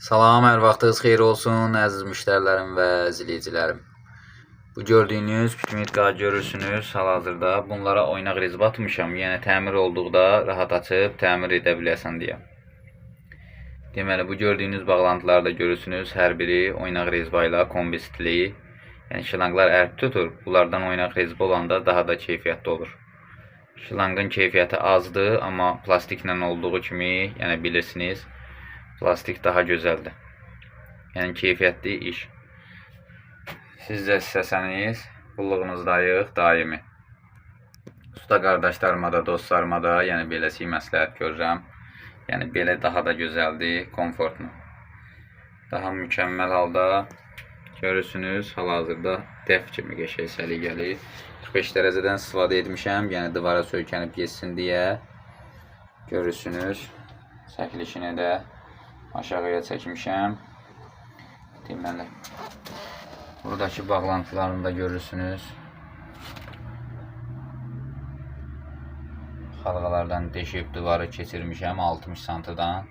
Salam, hər vaxtınız xeyir olsun, əziz müştərilərim və izləyicilərim. Bu gördüyünüz pikmitqayı görürsünüz hal-hazırda. Bunlara oynaq rezba atmışam, yəni təmir olduqda rahat açıb təmir edə biləsən deyə. Deməli, bu gördüyünüz bağlantıları da görürsünüz, hər biri oynaq rezba ilə kombi stili. Yəni şlanqlar ərk tutur, bunlardan oynaq rezba olanda daha da keyfiyyətli olur. Şlanqın keyfiyyəti azdır, amma plastiklə olduğu kimi, yəni bilirsiniz, plastik daha gözəldir. Yəni keyfiyyətli iş. Siz də istəsəniz, qulluğunuzdayıq daimi. Usta qardaşlarıma da, dostlarıma da, yəni beləsi məsləhət görürəm. Yəni belə daha da gözəldir, komfortlu. Daha mükəmməl halda görürsünüz, hal-hazırda dəf kimi qəşəng səliqəli. 45 dərəcədən istifadə etmişəm, yəni divara söykənib geçsin deyə. Görürsünüz, çəkilişini də aşağıya çəkmişəm. Deməli, buradakı bağlantılarını da görürsünüz. Xalqalardan deşib divarı keçirmişəm 60 santıdan.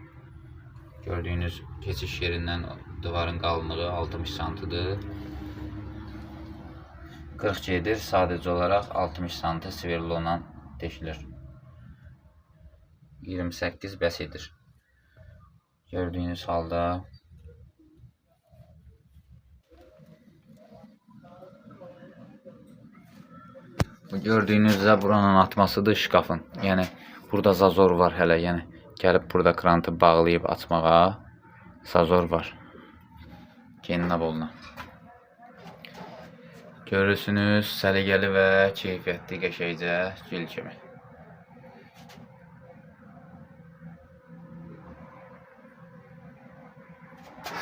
Gördüyünüz keçiş yerindən divarın qalınlığı 60 santıdır. 40 gedir, sadəcə olaraq 60 santı sverlola deşilir. 28 bəs edir. Gördüyünüz halda bu gördüyünüzdə buranın atmasıdır şkafın. Yəni burada zazor var hələ, yəni gəlib burada krantı bağlayıb açmağa zazor var. Geninə boluna. Görürsünüz, səliqəli və keyfiyyətli qəşəngcə gül kimi.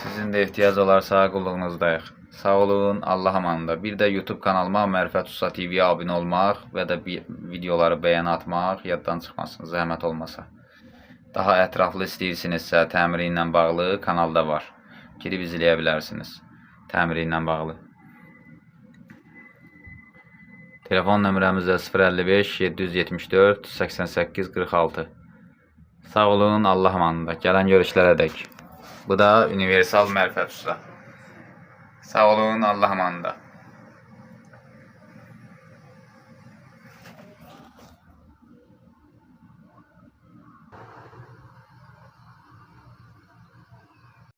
Sizin də ehtiyac olarsa qulluğunuzdayıq. Sağ olun, Allah amanında. Bir də YouTube kanalıma Mərifət Usta TV-yə abunə olmaq və də videoları bəyənə atmaq yaddan çıxmasın, zəhmət olmasa. Daha ətraflı istəyirsinizsə, təmiri ilə bağlı kanalda var. Girib izləyə bilərsiniz, təmiri ilə bağlı. Telefon nömrəmiz də 055 774 88 46. Sağ olun, Allah amanında. Gələn görüşlərə dək. Bu da universal Mərifət Usta. Sağ olun, Allah amanında.